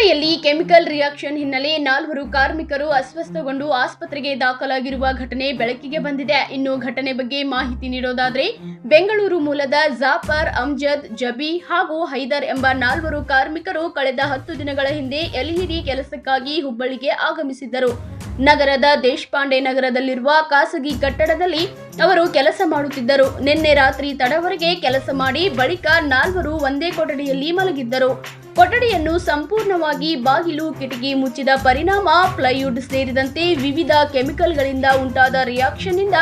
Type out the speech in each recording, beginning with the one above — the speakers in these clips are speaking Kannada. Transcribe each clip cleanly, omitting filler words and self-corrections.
ಹುಬ್ಬಳ್ಳಿಯಲ್ಲಿ ಕೆಮಿಕಲ್ ರಿಯಾಕ್ಷನ್ ಹಿನ್ನೆಲೆ 4 ಕಾರ್ಮಿಕರು ಅಸ್ವಸ್ಥಗೊಂಡು ಆಸ್ಪತ್ರೆಗೆ ದಾಖಲಾಗಿರುವ ಘಟನೆ ಬೆಳಕಿಗೆ ಬಂದಿದೆ. ಇನ್ನು ಘಟನೆ ಬಗ್ಗೆ ಮಾಹಿತಿ ನೀಡೋದಾದ್ರೆ, ಬೆಂಗಳೂರು ಮೂಲದ ಜಾಫರ್, ಅಮ್ಜದ್, ಜಬಿ ಹಾಗೂ ಹೈದರ್ ಎಂಬ 4 ಕಾರ್ಮಿಕರು ಕಳೆದ 10 ದಿನಗಳ ಹಿಂದೆ ಎಲ್ಇಡಿ ಕೆಲಸಕ್ಕಾಗಿ ಹುಬ್ಬಳ್ಳಿಗೆ ಆಗಮಿಸಿದ್ದರು. ನಗರದ ದೇಶಪಾಂಡೆ ನಗರದಲ್ಲಿರುವ ಖಾಸಗಿ ಕಟ್ಟಡದಲ್ಲಿ ಅವರು ಕೆಲಸ ಮಾಡುತ್ತಿದ್ದರು. ನಿನ್ನೆ ರಾತ್ರಿ ತಡವರೆಗೆ ಕೆಲಸ ಮಾಡಿ ಬಳಿಕ 4 ಒಂದೇ ಕೊಠಡಿಯಲ್ಲಿ ಮಲಗಿದ್ದರು. ಕೊಠಡಿಯನ್ನು ಸಂಪೂರ್ಣವಾಗಿ ಬಾಗಿಲು ಕಿಟಕಿ ಮುಚ್ಚಿದ ಪರಿಣಾಮ ಪ್ಲೈವುಡ್ ಸೇರಿದಂತೆ ವಿವಿಧ ಕೆಮಿಕಲ್ಗಳಿಂದ ಉಂಟಾದ ರಿಯಾಕ್ಷನ್ನಿಂದ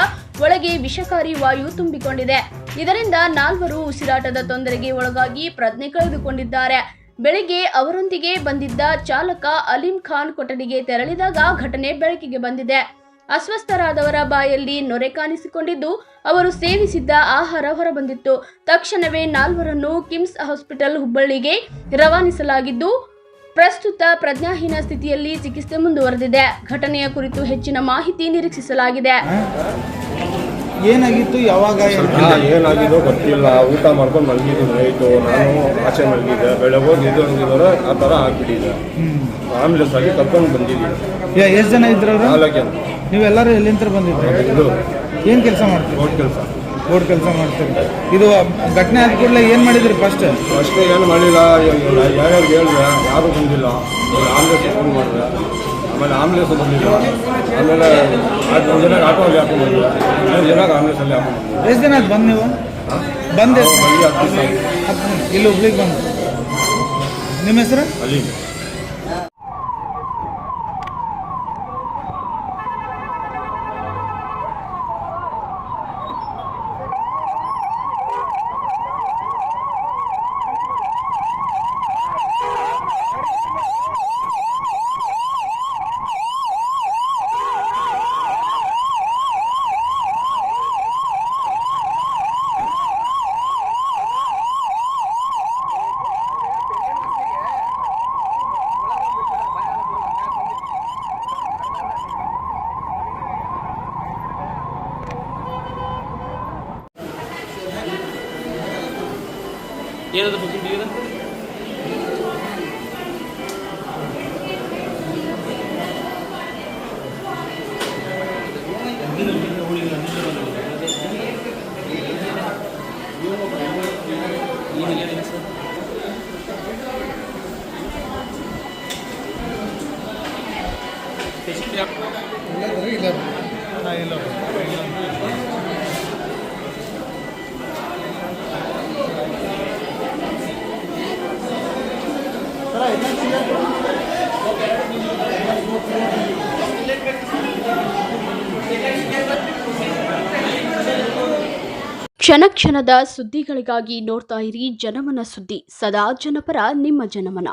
ಒಳಗೆ ವಿಷಕಾರಿ ವಾಯು ತುಂಬಿಕೊಂಡಿದೆ. ಇದರಿಂದ 4 ಉಸಿರಾಟದ ತೊಂದರೆಗೆ ಒಳಗಾಗಿ ಪ್ರಜ್ಞೆ ಕಳೆದುಕೊಂಡಿದ್ದಾರೆ. ಬೆಳಿಗ್ಗೆ ಅವರೊಂದಿಗೆ ಬಂದಿದ್ದ ಚಾಲಕ ಅಲಿಂ ಖಾನ್ ಕೊಠಡಿಗೆ ತೆರಳಿದಾಗ ಘಟನೆ ಬೆಳಕಿಗೆ ಬಂದಿದೆ. ಅಸ್ವಸ್ಥರಾದವರ ಬಾಯಲ್ಲಿ ನೊರೆ ಕಾಣಿಸಿಕೊಂಡಿದ್ದು, ಅವರು ಸೇವಿಸಿದ್ದ ಆಹಾರ ಹೊರಬಂದಿತ್ತು. ತಕ್ಷಣವೇ 4ರನ್ನು ಕಿಮ್ಸ್ ಹಾಸ್ಪಿಟಲ್ ಹುಬ್ಬಳ್ಳಿಗೆ ರವಾನಿಸಲಾಗಿದ್ದು, ಪ್ರಸ್ತುತ ಪ್ರಜ್ಞಾಹೀನ ಸ್ಥಿತಿಯಲ್ಲಿ ಚಿಕಿತ್ಸೆ ಮುಂದುವರೆದಿದೆ. ಘಟನೆಯ ಕುರಿತು ಹೆಚ್ಚಿನ ಮಾಹಿತಿ ನಿರೀಕ್ಷಿಸಲಾಗಿದೆ. ಏನಾಗಿತ್ತು, ಯಾವಾಗ ಏನಾಗಿದ್ದೋ ಗೊತ್ತಿಲ್ಲ. ಊಟ ಮಾಡ್ಕೊಂಡು ಮಲಗಿದ್ದೀನಿ ನೈಟು. ನಾನು ಆಚೆ ಮಲಗಿದ್ದೆ. ಬೆಳಗ್ಗೆ ಹೋಗಿ ಇದ್ದವ್ರೆ ಆ ಥರ ಆಗ್ಬಿಟ್ಟಿದೆ. ಆಂಬುಲೆನ್ಸಲ್ಲಿ ಕರ್ಕೊಂಡು ಬಂದಿದ್ದೀನಿ. ಎಷ್ಟು ಜನ ಇದ್ರು? 4 ಜನ. ನೀವೆಲ್ಲರೂ ಎಲ್ಲಿಂದ ಬಂದಿದ್ರು? ಏನು ಕೆಲಸ ಮಾಡ್ತೀವಿ? ಬೋರ್ಡ್ ಕೆಲಸ ಮಾಡ್ತೀರಿ. ಇದು ಘಟನೆ ಆದ ಕೂಡಲೇ ಏನು ಮಾಡಿದ್ರಿ? ಫಸ್ಟ್ ಏನು ಮಾಡಿಲ್ಲ. ಯಾರ್ಯಾರು ಹೇಳಿದೆ, ಯಾರೂ ಬಂದಿಲ್ಲ. ಆಂಬುಲೆನ್ಸ್ ಫೋನ್ ಮಾಡಿದೆ. ಆಮೇಲೆ ಆಂಬುಲೆನ್ಸ್ ಬಂದಿಲ್ಲ. ಆಮೇಲೆ 1 ಜನಕ್ಕೆ ಆಟೋಲ್ಲಿ ಹಾಕೊಂಡು ಬಂದಿಲ್ಲ. 2 ಜನಕ್ಕೆ ಆಂಬುಲೆನ್ಸಲ್ಲಿ ಹಾಕೊಂಡು ಬಂದಿಲ್ಲ. ಎಷ್ಟು ದಿನ ಅದು ಬಂದು ನೀವು ಬಂದೆ? ಇಲ್ಲಿ ಹುಬ್ಳಿಗೆ ಬಂದು. ನಿಮ್ಮ ಹೆಸರು? ಅಲ್ಲಿ ಏನದು ಫೆಸಿಲಿಟಿ ಇದೆ? ಕ್ಷಣ ಕ್ಷಣದ ಸುದ್ದಿಗಳಿಗಾಗಿ ನೋಡ್ತಾ ಇರಿ ಜನಮನ ಸುದ್ದಿ. ಸದಾ ಜನಪರ, ನಿಮ್ಮ ಜನಮನ.